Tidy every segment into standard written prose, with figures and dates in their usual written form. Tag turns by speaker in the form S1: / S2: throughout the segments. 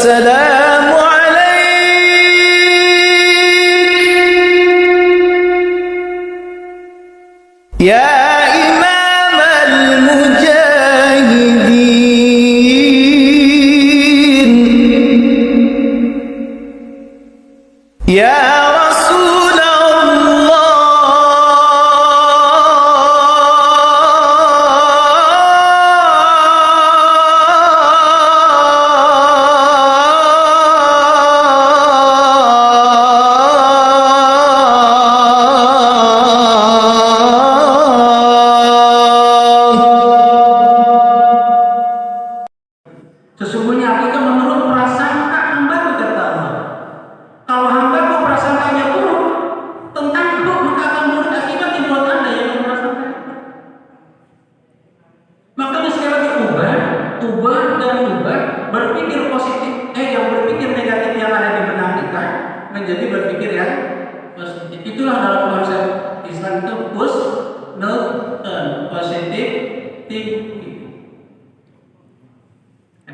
S1: السلام عليك يا إمام المجاهدين يا رسول
S2: Sesungguhnya akikah menurut prasangka hambaku, kata Allah. Kalau hambaku prasangkanya buruk tentang itu, maka akan buruk akibat buat Anda yang memprasangka. Makanya sekali lagi ubah dan ubah, berpikir positif, yang berpikir negatif yang ada di benak kita menjadi berpikir yang positif. Itulah dalam konsep Islam itu positive thinking.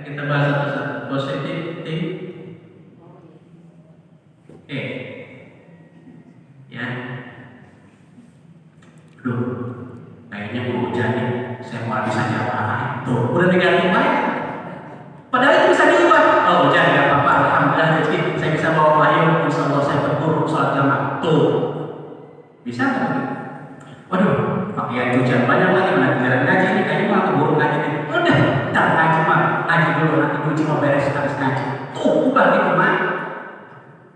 S2: Kita bahas satu-satu. Positive thinking. Ya. Kayaknya mau hujan nih. Saya mau habis aja apa? Tuh, udah negatif banget. Padahal itu bisa diubah. Oh, hujan nggak apa-apa. Alhamdulillah rezeki. Saya bisa bawa payung. Insya Allah saya berguru sholat jamaah. Tuh, bisa nggak? Waduh, pakaian hujan banyak lagi. Mana jalan ngaji nih? Kayaknya malah keburu ngaji nih. Udah, ntar ngaji mah. Ngaji dulu, nanti cuci mau beres habis ngaji. Tuh, ubah gitu mah.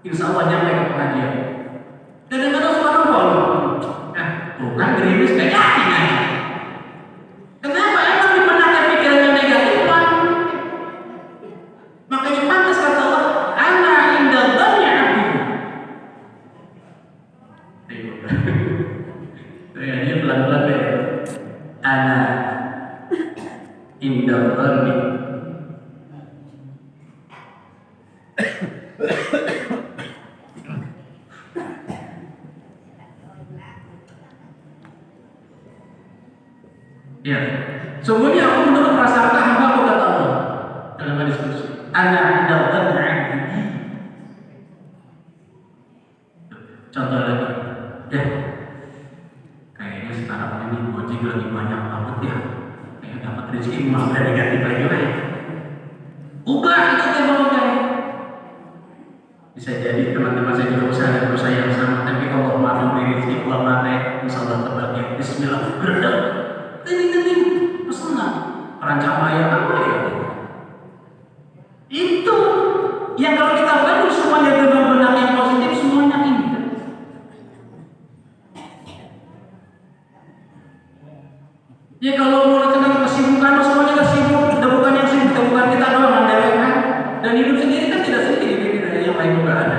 S2: Insya Allah nyampe ke pengajian. Kadang-kadang suara bolu. Nah, tuh kan gerimis gak jadi ngaji. Kenapa? Emang di benaknya pikirannya negatif kan? Makanya pantas kata Allah, ana inda dhanni abdi. Ini pelan-pelan ya. Ana inda dhanni. Ya, sungguhnya aku menurut prasangka hambaku, kata Allah dalam hadis qudsi. Ana inda dhanni abdi. Contoh lagi, ya, kayaknya sekarang ini gojek lagi banyak banget ya. Kayak dapat rezeki malah udah negatif lagi lah. Ubah itu teknologi. Bisa jadi teman-teman saya juga usaha dan berusaha yang sama, tapi kalau mau beri rezeki buat mata, insya Allah terbaik. Bismillah, berdek. Ting, pesanan. Perancangan yang apa ya? Itu yang kalau kita bangun semuanya benar-benar yang positif, semuanya indah. Ya kalau mulai tentang kesibukan, semuanya gak sibuk, kita bukan yang sibuk, kita bukan kita doang yang dewek kan. Dan hidup sendiri kan tidak sendiri, yang lain juga ada.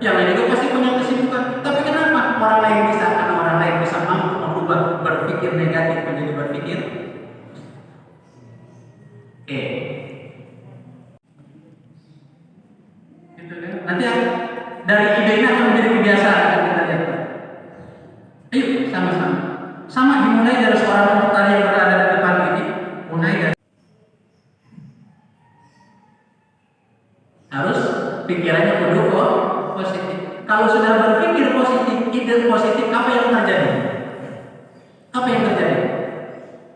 S2: Yang lain juga pasti punya kesibukan. Tapi kenapa orang lain bisa? Karena orang lain bisa mampu merubah berpikir negatif menjadi berpikir. Gitu kan? Nanti dari ide ini akan menjadi kebiasaan kita lihat. Ayo sama-sama. Sama dimulai dari seorang petani yang berada di depan ini, mulai dari harus pikirannya kudu positif. Kalau sudah berpikir positif, ide positif, apa yang terjadi? Apa yang terjadi?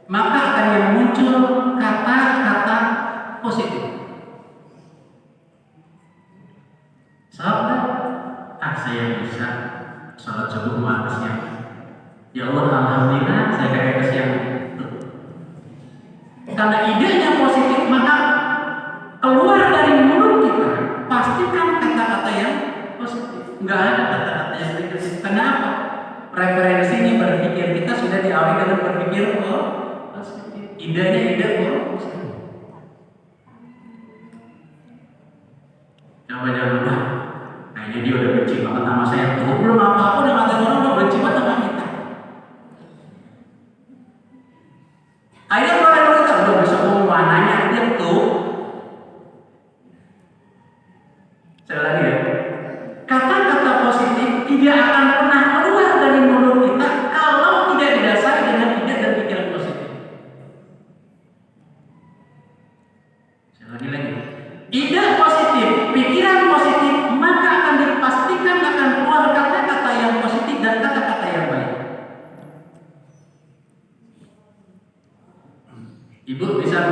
S2: Maka akan yang muncul kata-kata positif. Sahabat, saya bisa sholat subuh malam siang. Ya Allah, alhamdulillah saya kagak kesiangan. Karena idenya positif, maka keluar dari mulut kita pastikan kata-kata yang positif. Enggak ada kata-kata yang negatif. Kenapa? Referensinya berpikir kita sudah diawali dengan berpikir positif. Idenya ide positif. Jangan lupa. Kayaknya dia udah benci banget sama saya. Tuh belum apa-apa udah ngatain orang udah benci banget sama kita. Akhirnya kalau kita udah bisa ngomong mananya dia tuh. Sekali lagi ya. Kata-kata positif tidak akan pernah keluar dari mulut kita kalau tidak didasari dengan ide dan pikiran positif. Sekali lagi. Ide positif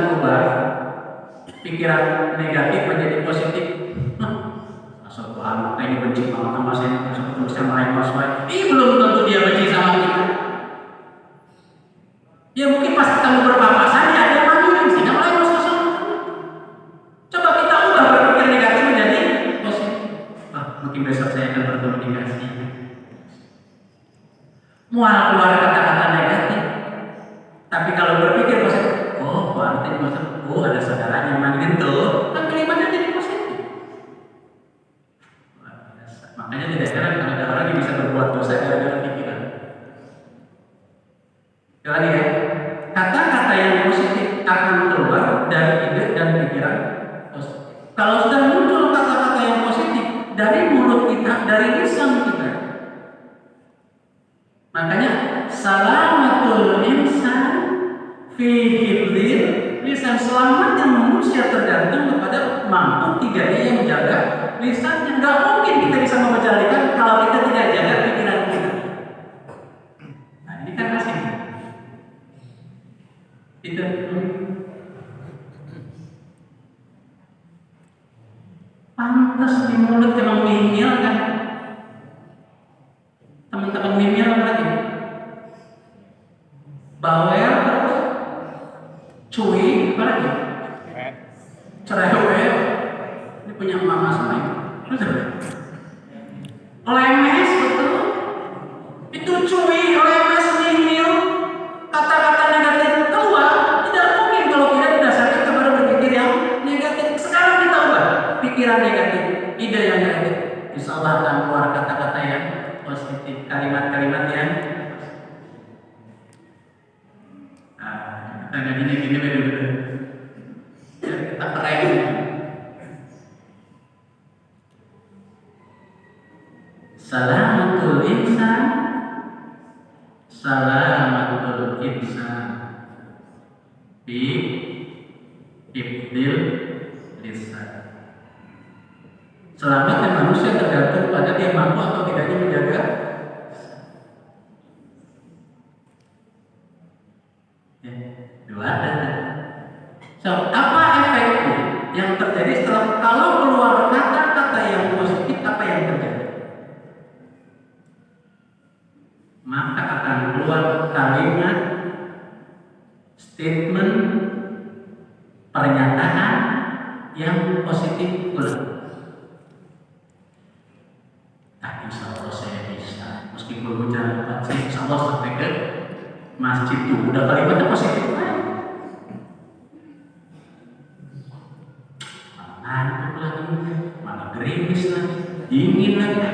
S2: berubah, pikiran negatif menjadi positif. Asal Tuhan, ini benci banget sama saya, asal ketemu sama lain mas saya. Belum tentu dia benci sama kita. Ya mungkin pas ketemu berpapasan ya ada yang manggilin sehingga mulai masuk sama. Coba kita ubah berpikir negatif menjadi positif. Mungkin besok saya akan berkomunikasi. Mual keluar kata-kata negatif. Tapi kalau berpikir positif, berarti maksud, ada saudaranya manggilin tuh, kan kalimatnya jadi positif. Makanya tidak heran kalau ada orang yang bisa berbuat dosa gara-gara pikiran. Sekali lagi ya, kata-kata yang positif akan keluar dari ide dan pikiran positif. Kalau sudah muncul kata-kata yang positif dari mulut kita, dari lisan kita, makanya salamatul insan fi hifdzil lisan, selamatnya manusia tergantung kepada mampu 3D yang menjaga lisannya. Nggak mungkin kita bisa memejalikan kalau kita tidak jaga pikiran kita. Nah ini kan asing. Itu pantas di mulut emang mihil kan. Teman-teman mihil lagi bawel terus cuy apa lagi cerewet. Ini punya mama semua lemes betul itu cuy, lemes, nihil, kata-kata negatif keluar. Tidak mungkin kalau kita didasarkan kepada berpikir yang negatif. Sekarang kita ubah pikiran negatif, ide yang negatif, insya Allah akan keluar kata-kata yang positif, kalimat-kalimat yang gini bener-bener jadi kita keren. Salamatul insan bi ibdil lisan. Selamatnya manusia tergantung pada dia mampu atau tidaknya menjaga. So, apa efeknya yang terjadi setelah kalau keluar kata-kata yang positif, apa yang terjadi? Maka akan keluar kalimat, statement, pernyataan yang positif pula. Insya Allah saya bisa, meskipun hujan lebat, insya Allah sampai ke masjid itu udah kalimatnya positif. Ngantuk lagi, mana gerimis lagi, dingin lagi.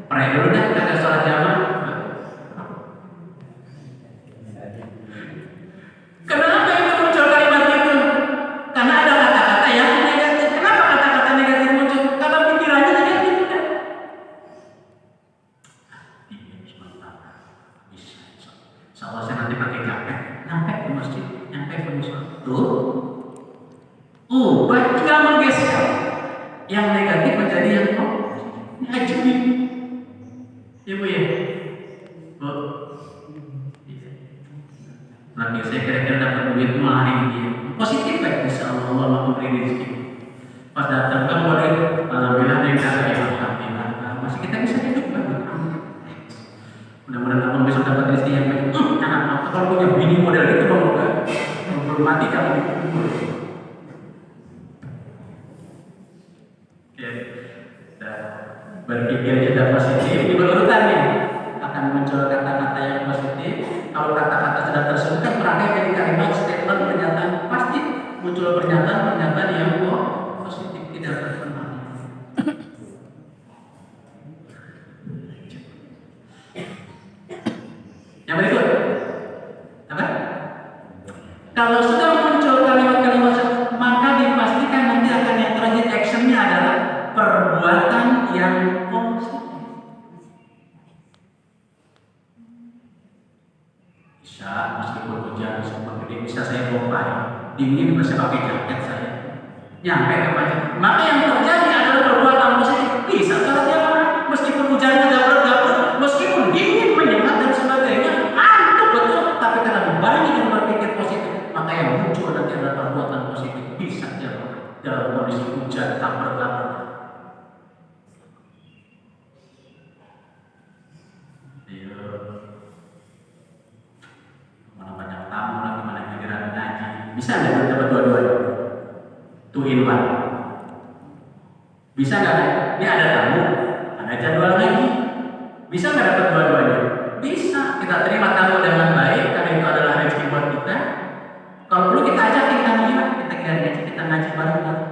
S2: Pray dulu dah, ada sholat jamaah. Kenapa itu muncul kalimat itu? Karena ada kata-kata yang negatif. Kenapa kata-kata negatif muncul? Karena pikirannya negatif. Bisa. Insya Allah saya nanti pakai jaket, nyampe ke masjid, nyampe ke musola. Tuh. Tinggal menggeser yang negatif menjadi yang ini ajaib. Ya Bu ya. Bu. Lagi saya kira-kira dapat duit malah hari ini. Positif ya, insya Allah Allah memberi rezeki. Pas datang kan boleh, alhamdulillah ada yang kata ya alhamdulillah. Masih kita bisa hidup kan? Mudah-mudahan abang besok dapat rezeki yang baik. Anak kalau punya bini model itu bang udah belum mati kamu. Berpikir kita positif, ini berurutannya akan muncul kata-kata yang positif. Kalau kata-kata sudah tersebut kan berangkat dari kalimat, statement, pernyataan, pasti muncul pernyataan yang positif, tidak terkenal. Yang berikut apa? Kalau sudah muncul kalimat-kalimat, maka dipastikan nanti akan yang terakhir actionnya adalah perbuatan yang positif. Bisa meskipun hujan seperti ini bisa saya pompai, dingin bisa pakai jaket saya nyampe ke macet. Maka yang terjadi adalah perbuatan positif. Bisa salah jalan meskipun hujannya gabrut, meskipun dingin menyengat dan sebagainya, antuk betul. Tapi karena berani dan berpikir positif, maka yang muncul nanti adalah Bisa nggak dapat dua-duanya? Two in one. Bisa nggak? Ini ada tamu, ada jadwal ngaji. Bisa nggak dapat dua-duanya? Bisa. Kita terima tamu dengan baik karena itu adalah rezeki buat kita. Kalau perlu kita ajakin tamunya, kita ngaji bareng-bareng.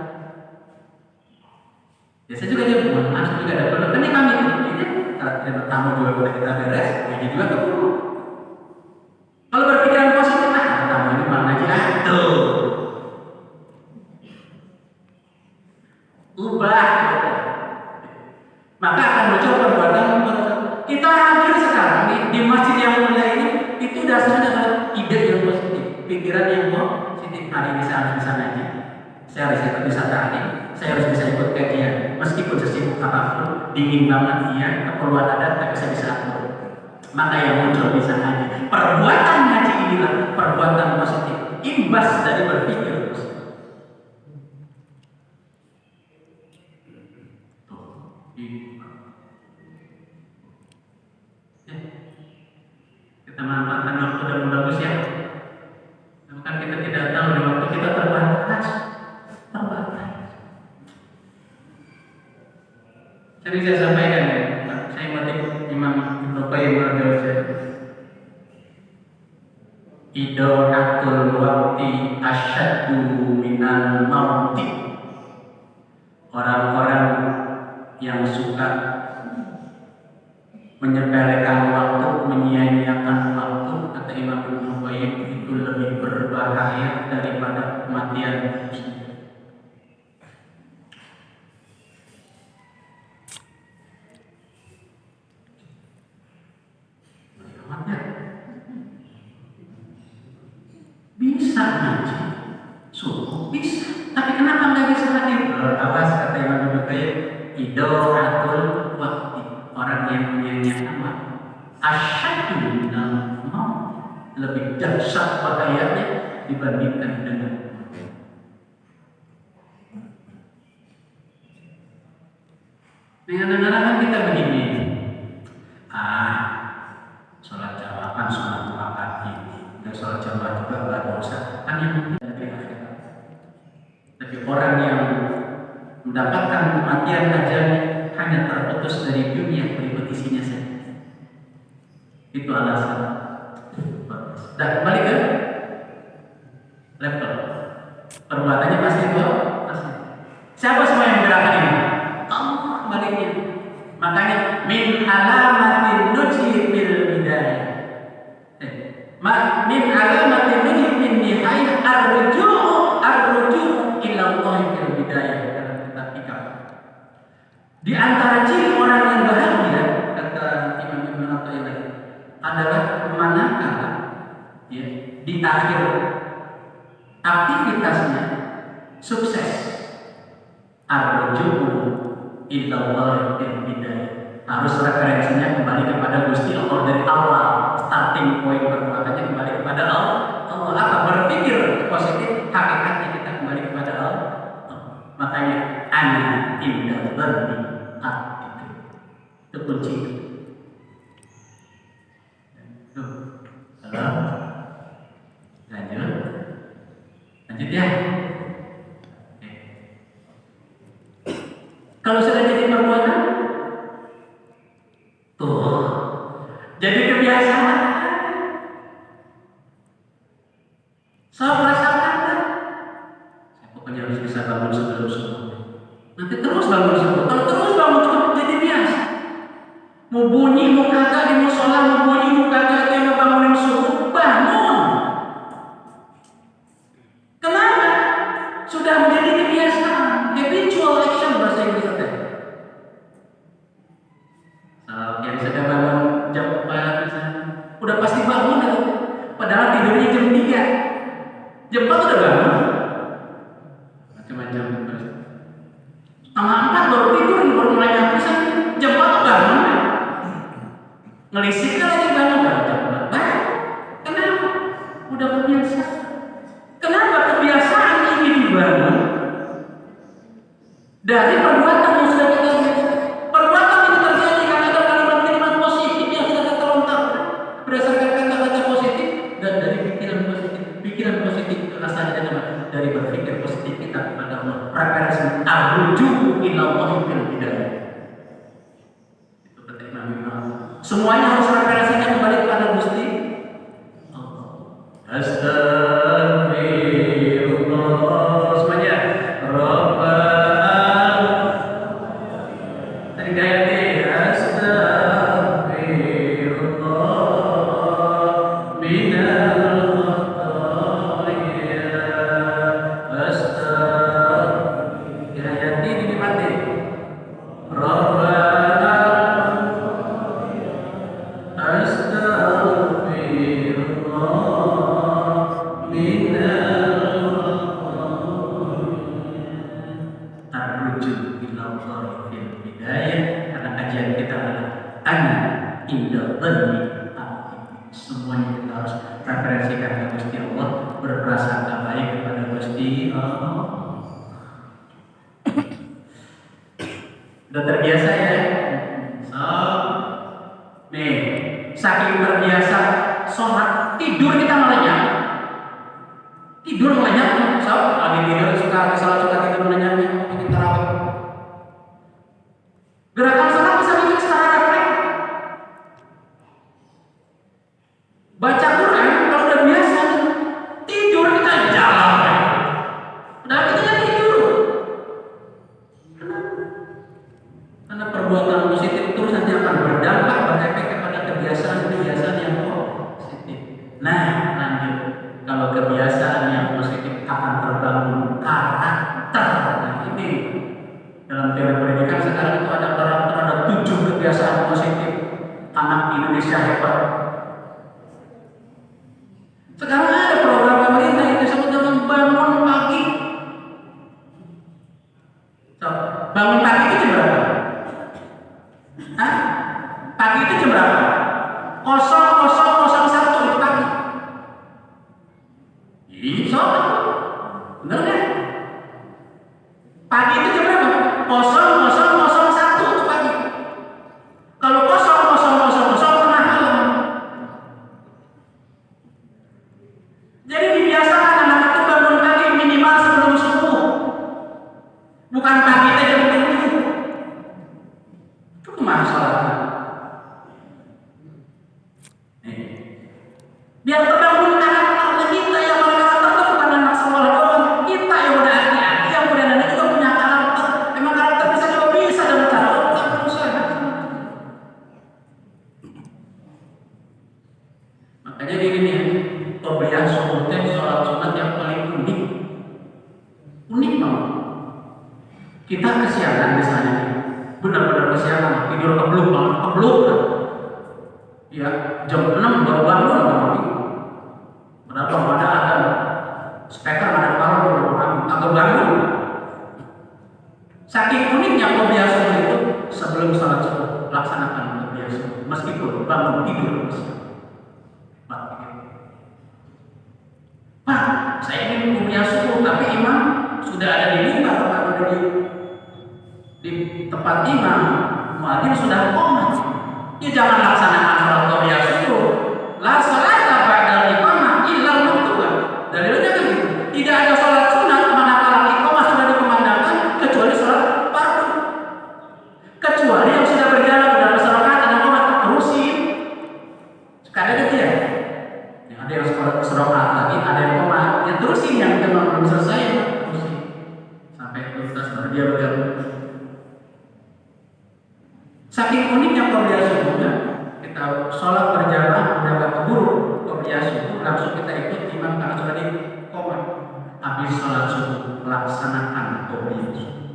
S2: Biasa juga dia mohon maaf juga ada perlu. Kan ini kami ini kalau terima tamu juga boleh kita beres, ngaji juga perlu. Kalau berpikiran positif, tamu ini malah ngaji tuh. Ubah. Maka akan muncul perbuatan. Kita hadir sekarang di masjid yang mulia ini, itu dasarnya adalah ide yang positif, pikiran yang positif. Hari ini saya harus bisa ngaji, saya harus ikut wisata ini, saya harus bisa ikut kajian, meskipun sesibuk apapun, dingin banget iya, keperluan ada, tapi saya bisa atur. Maka yang muncul bisa ngaji. Perbuatan ngaji inilah perbuatan positif, imbas dari berpikir positif. Kita manfaatkan waktu dengan bagus ya. Bukan kita tidak tahu di waktu kita terbatas. Jadi saya sampaikan ya, saya mengutip Imam Ibnu Qayyim al-Jauziyah. Idolatul waqti asyaddu minal mauti. Orang-orang yang suka menyepelekan waktu, menyia-nyiakan waktu, kata Imam Ibnu Qayyim, itu lebih berbahaya daripada kematian. Bisa ngaji, subuh bisa, tapi kenapa nggak bisa hadir? Awas, kata Imam Ibnu Qayyim, idolatul waqti, orang yang menyia-nyiakan waktu, asyaddu minal maut, lebih dahsyat bahayanya dibandingkan dengan dengan kita begini. Sholat jamaah, sholat makan ini, dan sholat jamaah juga nggak dosa, kan yang penting dari akhirat. Tapi orang yang mendapatkan kematian ajalnya hanya terputus dari dunia berikut isinya saja. Itu alasan. Dan kembali ke laptop. Perbuatannya pasti itu. Siapa semua yang menggerakkan ini? Allah baliknya. Makanya min alamatin nuji bil bidayah. Min alamatin nuji bil nihayah arruju ila Allah bil bidayah. Dalam kitab Hikam. Di antara ciri orang yang bahagia, kata Imam Ibnu Athaillah, adalah manakala ya, di akhir aktivitasnya sukses. Arruju ila Allah bil bidayah. Harus referensinya kembali kepada Gusti Allah dari awal. Starting point perbuatannya kembali kepada Allah. Allah akan berpikir positif, hakikatnya kita kembali kepada Allah. Makanya ana inda dzanni abdi. Itu kunci. Lanjut ya. Kalau sudah jadi perbuatan, jadi kebiasaan. Saya merasakan, saya pokoknya harus bisa bangun sebelum subuh. Nanti terus bangun subuh. Kalau terus bangun subuh jadi biasa. Mau bunyi, mau kagak di musola, mau bunyi, mau kagak dia mau bangunin subuh, bangun. Kenapa? Sudah menjadi kebiasaan, habitual action bahasa Inggris. Yang sedang bangun jam 4 misalnya, udah pasti bangun ya. Padahal tidurnya jam 3. Jam 4 udah bangun. Macam-macam. Setengah 4 baru tidur, baru mulai nyapusan. Jam 4 bangun. Ngelisik lagi bangun. Jam 4 bangun. Kenapa? Udah kebiasa. Kenapa kebiasaan ini dibangun? Dari perbuatan yang sudah kita biasa. Perbuatan itu terjadi karena ada kalimat-kalimat positif yang sudah kita lontarkan berdasarkan kata-kata positif dan dari pikiran positif. Pikiran positif itu rasanya dengan preferensi arruju ilallahi fil hidayah. Itu kata Imam Ibnu Hazm. Semuanya harus referensinya kembali kepada Gusti Allah. Astagfirullah. Semuanya. Rabbana. Tadi ayatnya astagfirullah minal khataaya. Astagfirullah. Ayat ini dimati. Rabbana astagfirullah minal arruju ilallahi fil hidayah. Karena kajian kita adalah ana inda dhanni abdi. Semuanya kita harus referensikan ke Gusti Allah, berprasangka baik kepada Gusti Allah. Udah terbiasa ya? So, nih, saking terbiasa sholat, tidur kita melenyap. Tidur melenyap, so, lagi tidur suka tidur melenyap, bikin tarawih. Gerakan sholat bisa bikin secara refleks. Baca Quran kalau udah biasa, tidur kita jalan. Udah kita tidur. Karena perbuatan positif terus nanti akan berdampak, berefek kepada kebiasaan-kebiasaan yang positif. Nah, lanjut. Kalau kebiasaan yang positif akan terbangun karakter. Nah, ini dalam teori pendidikan sekarang itu ada karakter, ada 7 kebiasaan positif anak Indonesia hebat. Sekarang ada program pemerintah yang disebut dengan bangun pagi. So, bangun pagi itu jam berapa? Hah? Pagi itu jam berapa? 0001 itu pagi. Iya, bener kan? Pagi itu jam berapa? 0001 itu pagi. Kalau 0000 tengah malam. Jadi dibiasakan anak itu bangun pagi minimal sebelum subuh. Bukan pagi itu jam 7. Itu masalahnya. Biar terbangun karakter kita yang karakter itu bukan anak sekolah doang. Kita yang udah hati-hati, yang udah anak juga punya karakter. Emang karakter bisa juga bisa dengan cara otak manusia. Makanya gini nih, Tobias Sohutnya sholat sunat yang paling unik. Unik banget. Kita kesiangan misalnya, benar-benar kesiangan, tidur kebluk kan. Ya, jam 6 baru bangun bangun. Padahal pada ada speaker ada baru agak bangun. Saking uniknya kebiasaan itu sebelum sholat subuh laksanakan kebiasaan meskipun bangun tidur Pak, saya ingin kebiasaan subuh tapi imam sudah ada di mimbar atau di tempat imam, muadzin sudah qomat. Ya jangan laksanakan sholat kebiasaan subuh. La sholata ba'dal iqamah illa maktuban. Dalilnya kan gitu. Tidak ada sholat sunat manakala iqamah sudah dikumandangkan kecuali sholat fardu. Kecuali yang sudah berjalan dalam rakaat dan iqamah terusin. Sekarang gitu ya. Yang ada yang sholat rakaat lagi, ada yang iqamah, yang terusin yang memang belum selesai terusin. Sampai tuntas baru dia bergabung. Saking uniknya kebiasaan subuhnya, kita sholat berjamaah udah gak keburu kebiasaan subuh, langsung kita ikut imam karena sudah di qomat. Habis sholat subuh laksanakan kebiasaan subuh.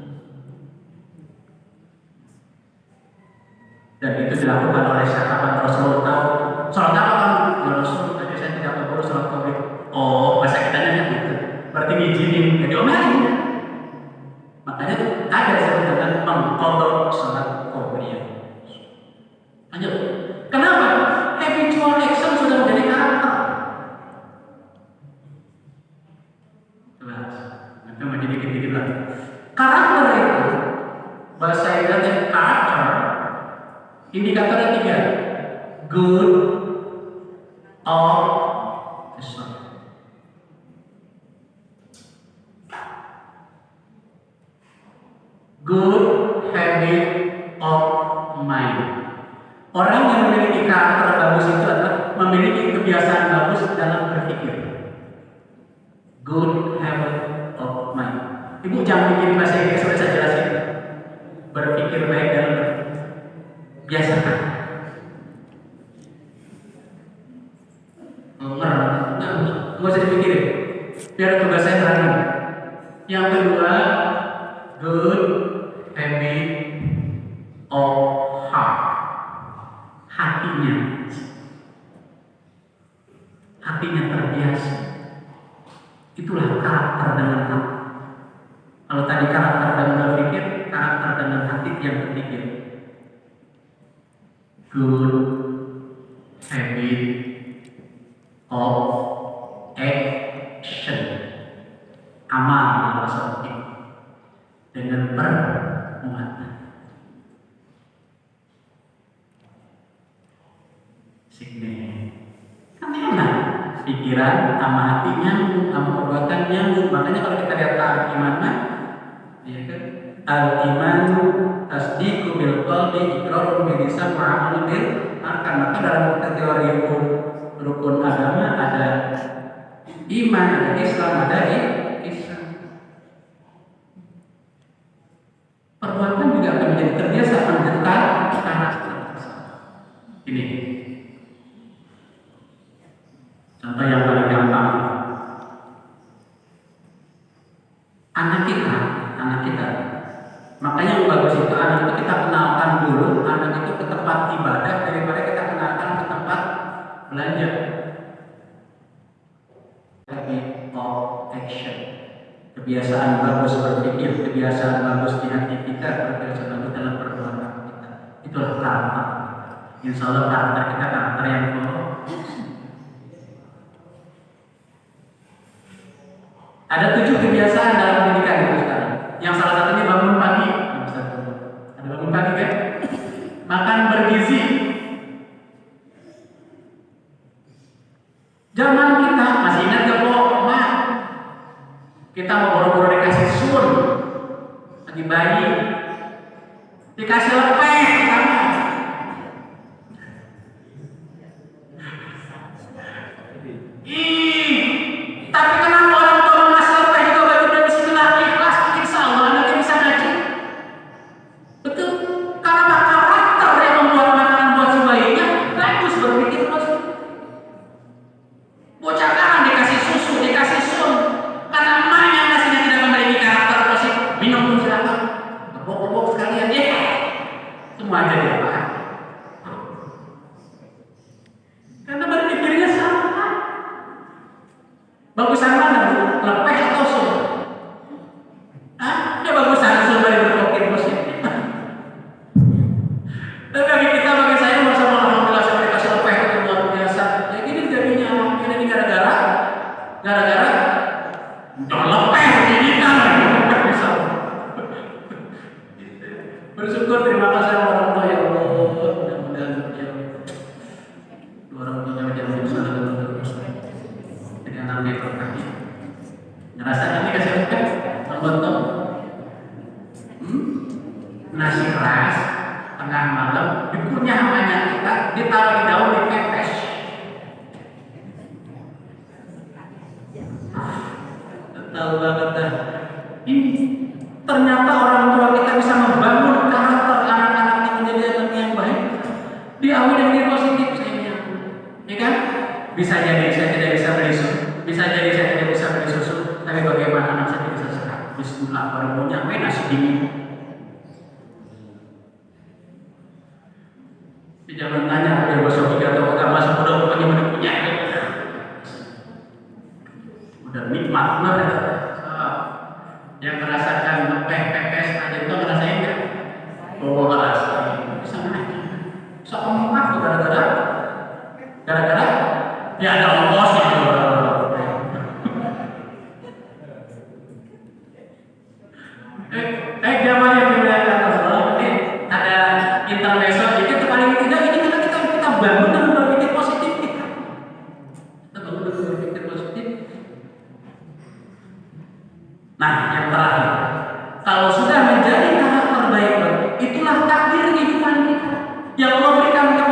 S2: Dan itu dilakukan oleh sahabat Rasulullah. Tahu sholat apa kan? Ya Rasul, tapi saya tidak keburu sholat kebiasaan. Oh, bahasa kita nanya gitu. Berarti ngizinin, jadi omelin. Makanya ada sebutan mengqadha sholat kebiasaan. Lanjut. Kenapa? Habitual action sudah menjadi karakter. Jelas. Nanti mau jadi dikit-dikit lagi. Karakter itu bahasa Inggrisnya karakter. Indikatornya 3. Good or bad. Orang yang memiliki karakter bagus itu adalah memiliki kebiasaan bagus dalam berpikir. Good habit of mind. Ibu jangan bikin bahasa Inggris, sudah saya jelasin. Berpikir baik dalam berpikir. Biasakan. Nggak usah dipikirin. Biar tugas saya terang. Yang kedua, good habit of heart. Hatinya terbiasa. Itulah karakter dengan hati. Kalau tadi karakter dengan berpikir, karakter dengan hati yang berpikir. Good habit of action. Amal dalam bahasa fikih dengan perbuatan. Kan enak, pikiran sama hati nyambung, sama perbuatan nyambung. Makanya kalau kita lihat al-iman, ya kan, al-imanu tasdiqu bil qalbi iqrarun bil lisan wa amalun bil arkan. Maka dalam teori rukun agama ada iman, ada Islam, ada ihsan. Perbuatan juga akan menjadi terbiasa, akan menjadi karakter. Ini contoh yang paling gampang. Anak kita. Makanya yang bagus itu anak itu kita kenalkan dulu, anak itu ke tempat ibadah daripada kita kenalkan ke tempat belanja. Habit of action. Kebiasaan bagus berpikir, kebiasaan bagus di hati kita, kebiasaan bagus dalam perbuatan kita. Itulah karakter. Insya Allah karakter kita karakter yang kokoh. Ada 7 kebiasaan dalam pendidikan itu sekarang. Yang salah satunya bangun pagi. Ada bangun pagi kan? Makan bergizi. Zaman kita masih ingat gak Mak? Kita mau boro-boro dikasih sun lagi bayi, dikasih lepeh sama. Tapi kenapa orang tua ngasih lepeh juga baju dan bismillah ikhlas, insya Allah anaknya bisa ngaji. Betul, karena karakter yang membuat makanan buat si bayinya bagus, berpikir positif. Bocah kan dikasih susu, dikasih sun, karena emaknya ngasihnya tidak memiliki karakter positif. Minum pun silakan, kebok-kebok sekalian, semua aja dia makan. Karena berpikirnya sama. Bagusan mana bu? Lepeh atau sun? Ya bagusan sun dari berpikir positif. Tapi bagi kita, bagi saya, bersama alhamdulillah saya dikasih lepeh itu luar biasa. Ya gini jadinya ini gara-gara udah lepeh ini kan. Bersyukur, terima kasih orang tua ya Allah. Mudah-mudahan orang tuanya jauh besar terus. Jadi anaknya berkah. Ngerasa nanti kasih lepeh, nonton nasi keras tengah malam dikunyah sama kita, ditaruh di daun, dipepes. Tahu banget dah. Ini ternyata orang tua kita bisa membangun karakter anak-anaknya menjadi anak yang baik. Diawali dengan positif, ya kan? Bisa jadi saya tidak bisa beli susu, bisa jadi saya tidak bisa beli susu, tapi bagaimana anak saya bisa sehat? Bismillah, baru punya nasi dingin. Jangan tanya ada besok 3 atau enggak, masuk udah pokoknya punya. Udah nikmat banget. Yang merasakan pepes aja itu ngerasain enggak? Oh, ngerasain. Bisa naik. Bisa ngomong tuh gara-gara ya ada ongkos gitu. Zaman yang dimuliakan Allah, ada intermezzo dikit paling tidak ini kita bangun dan berpikir positif kita. Kita bangun dan berpikir positif. Nah, yang terakhir, kalau sudah menjadi karakter baik, itulah takdir kehidupan kita yang Allah berikan kepada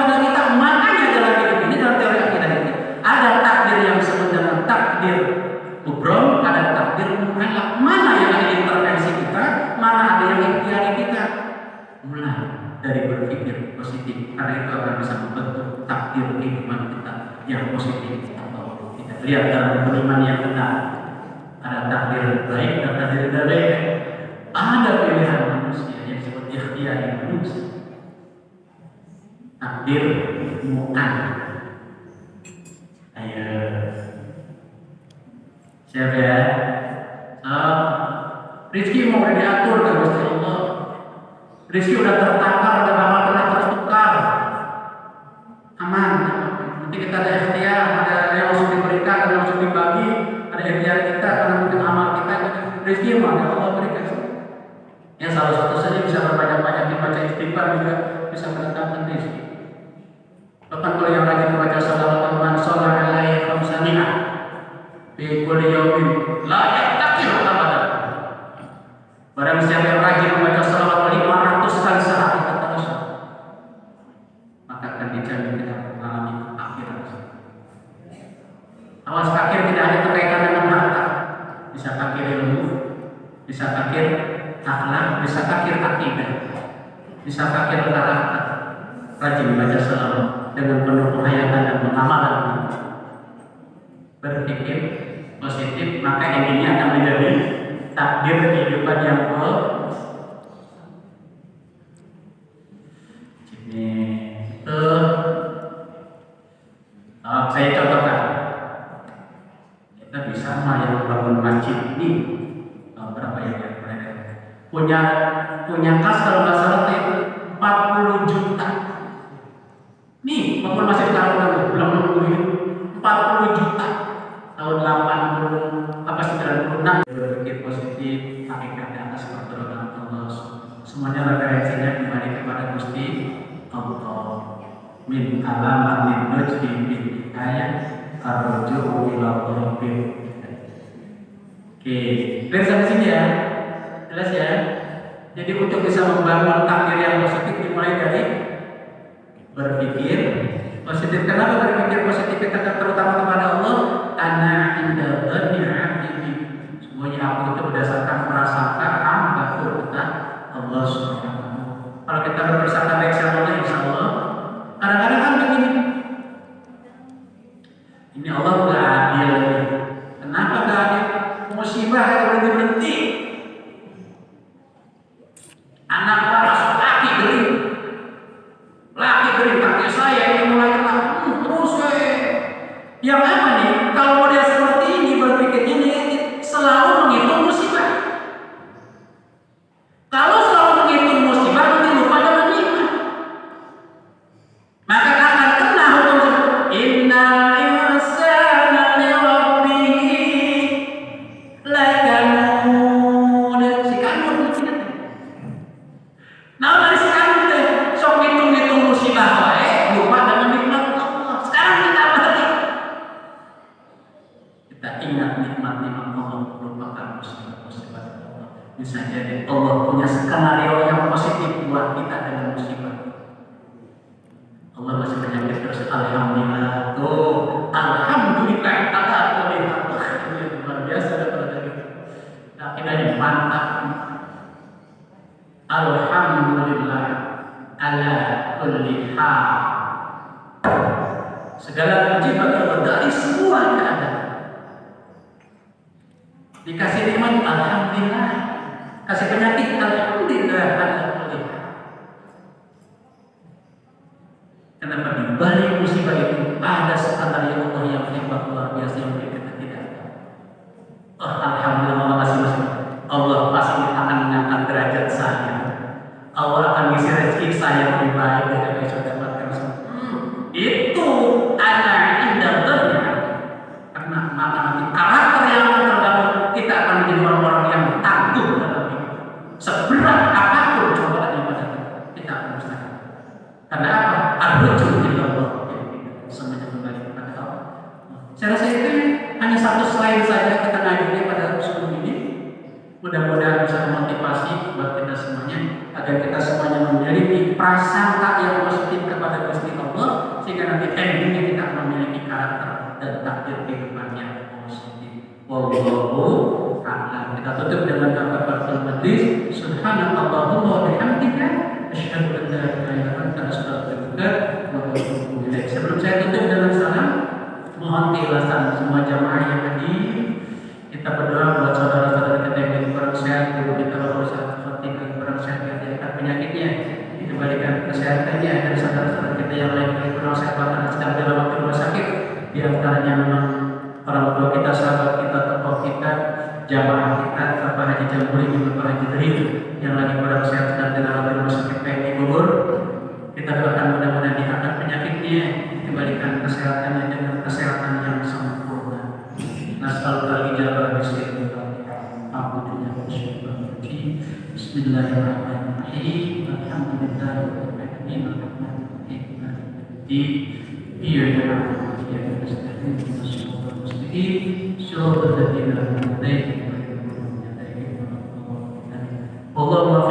S2: itu akan bisa membentuk takdir kehidupan kita yang positif atau tidak. Lihat dalam beriman yang benar, ada takdir baik dan takdir tidak baik. Ada pilihan manusia yang disebut ikhtiar manusia. Takdir mu'an. Ayo, siapa ya? Rizki mau diatur oleh Gusti Allah. Rizki udah tertakar, udah lama pernah tertukar. Aman. Nanti kita ada ikhtiar, ada yang langsung diberikan, ada yang langsung dibagi, ada ikhtiar kita karena mungkin amal kita. Rizki mau Allah berikan. Yang salah satu saja bisa berbanyak-banyak dibaca istighfar juga bisa mendatangkan rizki. Bahkan kalau yang rajin membaca salawat man shalla alaihi khamsami'a fi kulli yaumin la yaqtaqiru abadan. Barang siapa yang rajin membaca salawat 500 kali sehari kata Rasul, maka akan dijamin tidak mengalami akhirat. Awas akhir tidak ada kekaitan dengan harta. Bisa akhir ilmu, bisa akhir akhlak, bisa akhir akidah, bisa akhir karakter. Rajin membaca salawat dengan penuh penghayatan dan pengamalan, berpikir positif, maka ini akan menjadi takdir kehidupan yang saya contohkan. Kita bisa yang bangun masjid ini berapa ya punya kas kalau nggak salah itu 40 juta. Nih bangun masjid sekarang belum 40 juta tahun 80 apa 96. Berpikir positif, hakikat di atas pertolongan Allah. Semuanya referensinya kembali kepada Gusti Allah. Min alamat min nujdi min hikayat arroju ila rabbil. Oke, dari sampai sini ya, jelas ya. Jadi untuk bisa membangun takdir yang positif dimulai dari berpikir positif. Kenapa berpikir positif kita terutama kepada Allah? Ana inda dzanni 'abdi. Semuanya aku itu berdasarkan prasangka hamba kepada Allah Subhanahu wa taala. Kalau kita berprasangka baik sama Allah, insyaallah. Kadang-kadang kan begini. Ini Allah enggak adil. Kenapa enggak adil? Musibah yang berhenti. Anak masuk laki gering. Laki gering kaki saya ini mulai kena terus yang apa nih? Kalau model seperti ini berpikirnya negatif, selalu menghitung musibah. Kalau selalu menghitung musibah nanti lupa dengan nikmat, maka akan kena hukum innal insana li rabbih lakanud. Si kanut mungkin. Nah, dari si kanut teh sok ngitung-ngitung musibah wae, lupa dengan nikmat Allah. Sekarang kita balik. Kita ingat nikmat-nikmat Allah, lupakan musibah-musibah Allah. Bisa jadi Allah punya skenario yang positif buat kita dengan musibah. Allah masih menyambut terus alhamdulillah. Tuh, alhamdulillah ala kulli hal. Luar biasa daripada itu. Nah, kita mantap. Alhamdulillah ala kulli hal. Segala puji bagi Allah dari semua keadaan. Dikasih nikmat alhamdulillah, kasih penyakit alhamdulillah ala kulli hal. Kenapa di balik musibah itu ada skenario Allah yang hebat luar biasa yang kita tidak tahu. Alhamdulillah Allah masih Allah pasti akan mengangkat derajat saya. Allah akan ngisi rezeki saya lebih baik dari apa yang saya dapatkan. Itu ada indah dunia. Karena maka nanti karakter yang terbangun kita akan menjadi orang-orang yang tangguh dalam hidup. Seberat apapun cobaan yang ada kita akan mustahil. Karena apa? Arruju ila Allah. Semuanya kembali kepada Allah. Saya rasa itu hanya satu slide saja kita ngajunya pada sebelum ini. Mudah-mudahan bisa memotivasi buat kita semuanya agar kita semuanya memiliki prasangka yang positif kepada Gusti Allah sehingga nanti endingnya kita akan memiliki karakter dan takdir kehidupan yang positif. Wallahu a'lam. Kita tutup dengan kafaratul majlis. Subhanallahumma wa bihamdika asyhadu an la ilaha illa anta astaghfiruka jamaah yang hadir. Kita berdoa buat saudara-saudara kita yang lagi kurang sehat, guru kita Bapak Ustaz Fatih yang kurang sehat, yang diangkat penyakitnya, dikembalikan kesehatannya, dan saudara-saudara kita yang lain yang kurang sehat bahkan sedang dalam waktu rumah sakit, di antaranya memang orang tua kita, sahabat kita, tokoh kita, jamaah kita, Bapak Haji Jamburi, Bapak Haji Dahil, yang lagi kurang sehat sedang dalam waktu rumah sakit PMI Bogor. Kita doakan mudah-mudahan diangkat penyakitnya, dikembalikan kesehatannya dengan kesehatan yang sempurna. Nas'alul ijabah bismillahirrahmanirrahim. Bismillahirrahmanirrahim. Alhamdulillahirrahmanirrahim. Iyyaka na'budu wa iyyaka nasta'in. Shiratal mustaqim. Shiratal ladzina an'amta 'alaihim ghairil maghdubi 'alaihim waladdallin. Allahumma